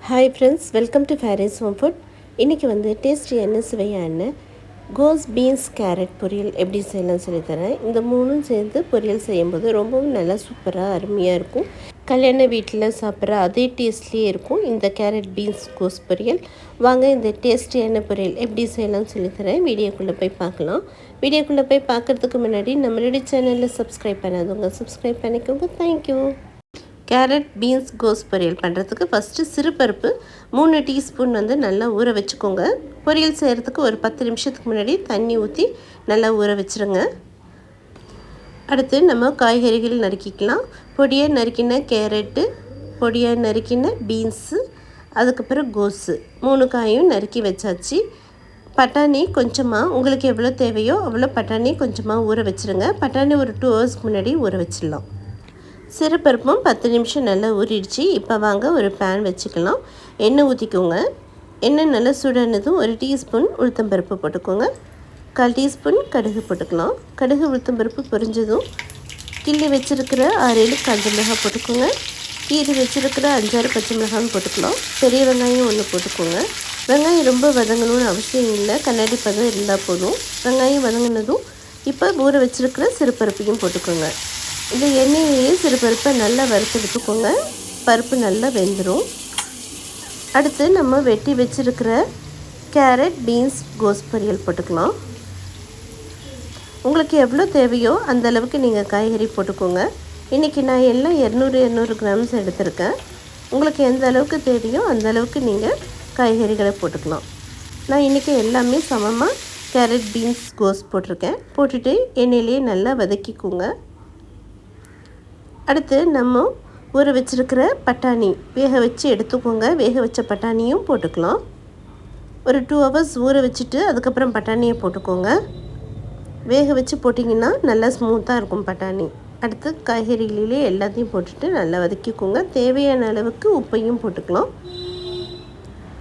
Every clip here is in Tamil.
Hi friends, welcome to Faris home food. இன்றைக்கி வந்து டேஸ்டியான சுவையான கோஸ் பீன்ஸ் கேரட் பொரியல் எப்படி செய்யலாம்னு சொல்லித்தரேன். இந்த மூணும் சேர்ந்து பொரியல் செய்யும்போது ரொம்பவும் நல்லா சூப்பராக அருமையாக இருக்கும். கல்யாண வீட்டில் சாப்பிட்ற அதே டேஸ்ட்லேயே இருக்கும் இந்த கேரட் பீன்ஸ் கோஸ் பொரியல். வாங்க இந்த டேஸ்டியான பொரியல் எப்படி செய்யலாம்னு சொல்லித்தரேன். வீடியோக்குள்ளே போய் பார்க்கலாம். வீடியோக்குள்ளே போய் பார்க்குறதுக்கு முன்னாடி நம்மளுடைய சேனலில் சப்ஸ்கிரைப் பண்ணாதவங்க சப்ஸ்கிரைப் பண்ணிக்கோங்க. தேங்க்யூ. கேரட் பீன்ஸ் கோஸ் பொரியல் பண்ணுறதுக்கு ஃபஸ்ட்டு சிறுபருப்பு 3 டீஸ்பூன் வந்து நல்லா ஊற வச்சுக்கோங்க. பொரியல் செய்கிறதுக்கு ஒரு 10 நிமிஷத்துக்கு முன்னாடி தண்ணி ஊற்றி நல்லா ஊற வச்சுருங்க. அடுத்து நம்ம காய்கறிகள் நறுக்கிக்கலாம். பொடியாக நறுக்கின கேரட்டு, பொடியாக நறுக்கின பீன்ஸு, அதுக்கப்புறம் கோஸு 3 காயும் நறுக்கி வச்சாச்சு. பட்டாணி கொஞ்சமாக உங்களுக்கு எவ்வளோ தேவையோ அவ்வளோ பட்டாணி கொஞ்சமாக ஊற வச்சுருங்க. பட்டாணி ஒரு 2 ஹவர்ஸ்க்கு முன்னாடி ஊற வச்சிடலாம். சிறுபருப்பும் 10 நிமிஷம் நல்லா ஊறிடுச்சு. இப்போ வாங்க ஒரு பேன் வச்சுக்கலாம். எண்ணெய் ஊற்றிக்கோங்க. எண்ணெய் நல்லா சூடானதும் 1 டீஸ்பூன் உளுத்தம்பருப்பு போட்டுக்கோங்க. 1/4 டீஸ்பூன் கடுகு போட்டுக்கலாம். கடுகு உளுத்தம்பருப்பு பொரிஞ்சதும் கிள்ளி வச்சுருக்கிற 6-7 காஞ்ச மிளகாய் போட்டுக்கோங்க. கீரி வச்சுருக்கிற 5-6 பச்சை மிளகாயும் போட்டுக்கலாம். பெரிய வெங்காயம் 1 போட்டுக்கோங்க. வெங்காயம் ரொம்ப வதங்கணும்னு அவசியம் இல்லை, கண்ணாடி பதம் இருந்தால் போதும். வெங்காயம் வதங்கினதும் இப்போ ஊற வச்சுருக்கிற சிறுபருப்பையும் போட்டுக்கோங்க. இந்த எண்ணெயிலேயே சிறுபருப்பை நல்லா வறுத்தெடுத்துக்கோங்க. பருப்பு நல்லா வெந்துடும். அடுத்து நம்ம வெட்டி வச்சுருக்கிற கேரட் பீன்ஸ் கோஸ் பொரியல் போட்டுக்கலாம். உங்களுக்கு எவ்வளோ தேவையோ அந்த அளவுக்கு நீங்கள் காய்கறி போட்டுக்கோங்க. இன்றைக்கி நான் எல்லாம் 200 கிராம்ஸ் எடுத்திருக்கேன். உங்களுக்கு எந்த அளவுக்கு தேவையோ அந்த அளவுக்கு நீங்கள் காய்கறிகளை போட்டுக்கலாம். நான் இன்றைக்கி எல்லாமே சமமாக கேரட் பீன்ஸ் கோஸ் போட்டிருக்கேன். போட்டுட்டு எண்ணெயிலேயே நல்லா வதக்கிக்கோங்க. அடுத்து நம்ம ஊற வச்சுருக்கிற பட்டாணி வேக வச்சு எடுத்துக்கோங்க. வேக வச்ச பட்டாணியும் போட்டுக்கலாம். ஒரு 2 ஹவர்ஸ் ஊற வச்சுட்டு அதுக்கப்புறம் பட்டாணியை போட்டுக்கோங்க. வேக வச்சு போட்டிங்கன்னா நல்லா ஸ்மூத்தாக இருக்கும் பட்டாணி. அடுத்து காய்கறிகளிலே எல்லாத்தையும் போட்டுட்டு நல்லா வதக்கிக்கோங்க. தேவையான அளவுக்கு உப்பையும் போட்டுக்கலாம்.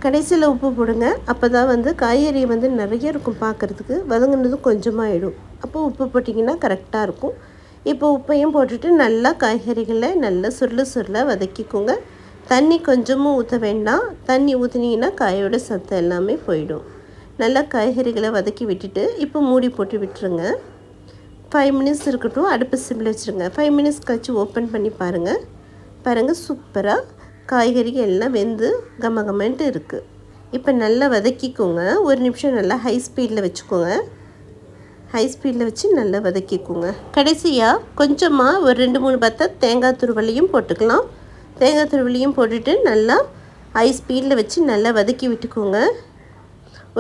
கடைசியில் உப்பு போடுங்க. அப்போ தான் வந்து காய்கறி வந்து நிறைய இருக்கும் பார்க்குறதுக்கு, வதங்கினதும் கொஞ்சமாக ஆகிடும். அப்போ உப்பு போட்டிங்கன்னா கரெக்டாக இருக்கும். இப்போ உப்பையும் போட்டுட்டு நல்லா காய்கறிகளை நல்லா சுருள வதக்கிக்கோங்க. தண்ணி கொஞ்சமும் ஊற்ற வேண்டாம். தண்ணி ஊற்றினீங்கன்னா காயோட சத்து எல்லாமே போயிடும். நல்லா காய்கறிகளை வதக்கி விட்டுட்டு இப்போ மூடி போட்டு விட்டுருங்க. 5 மினிட்ஸ் இருக்கட்டும். அடுப்பு சிம்மில் வச்சுருங்க. 5 மினிட்ஸ் கழிச்சு ஓப்பன் பண்ணி பாருங்கள் சூப்பராக காய்கறிகள் எல்லாம் வெந்து கமகமன்ட்டு இருக்குது. இப்போ நல்லா வதக்கிக்கோங்க. 1 நிமிஷம் நல்லா ஹை ஸ்பீடில் வச்சுக்கோங்க. ஹை ஸ்பீடில் வச்சு நல்லா வதக்கிக்கோங்க. கடைசியாக கொஞ்சமாக ஒரு 2-3 பத்தை தேங்காய் துருவலையும் போட்டுக்கலாம். தேங்காய் துருவலையும் போட்டுட்டு நல்லா ஹை ஸ்பீடில் வச்சு நல்லா வதக்கி விட்டுக்கோங்க.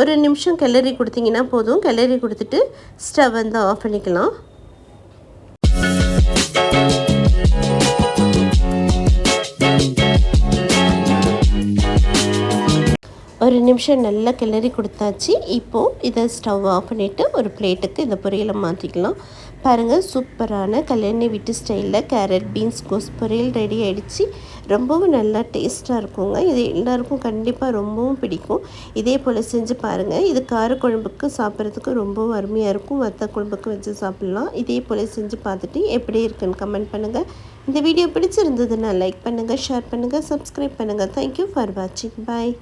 1 நிமிஷம் கிளறி கொடுத்தீங்கன்னா போதும். கிளறி கொடுத்துட்டு ஸ்டவ் வந்து ஆஃப் பண்ணிக்கலாம். ஒரு நிமிஷம் நல்லா கிளறி கொடுத்தாச்சு. இப்போது இதை ஸ்டவ் ஆஃப் பண்ணிவிட்டு ஒரு பிளேட்டுக்கு இந்த பொரியலை மாற்றிக்கலாம். பாருங்கள், சூப்பரான கல்யாணி வீட்டு ஸ்டைலில் கேரட் பீன்ஸ் கோஸ் பொரியல் ரெடி ஆகிடுச்சு. ரொம்பவும் நல்லா டேஸ்ட்டாக இருக்குங்க. இது எல்லாருக்கும் கண்டிப்பாக ரொம்பவும் பிடிக்கும். இதே போல் செஞ்சு பாருங்கள். இது காரக்குழம்புக்கு சாப்பிட்றதுக்கு ரொம்பவும் அருமையாக இருக்கும். வத்த குழம்புக்கு வச்சு சாப்பிட்லாம். இதே போல் செஞ்சு பார்த்துட்டு எப்படி இருக்குன்னு கமெண்ட் பண்ணுங்கள். இந்த வீடியோ பிடிச்சிருந்ததுன்னா லைக் பண்ணுங்கள், ஷேர் பண்ணுங்கள், சப்ஸ்கிரைப் பண்ணுங்கள். தேங்க்யூ ஃபார் வாட்சிங். பாய்.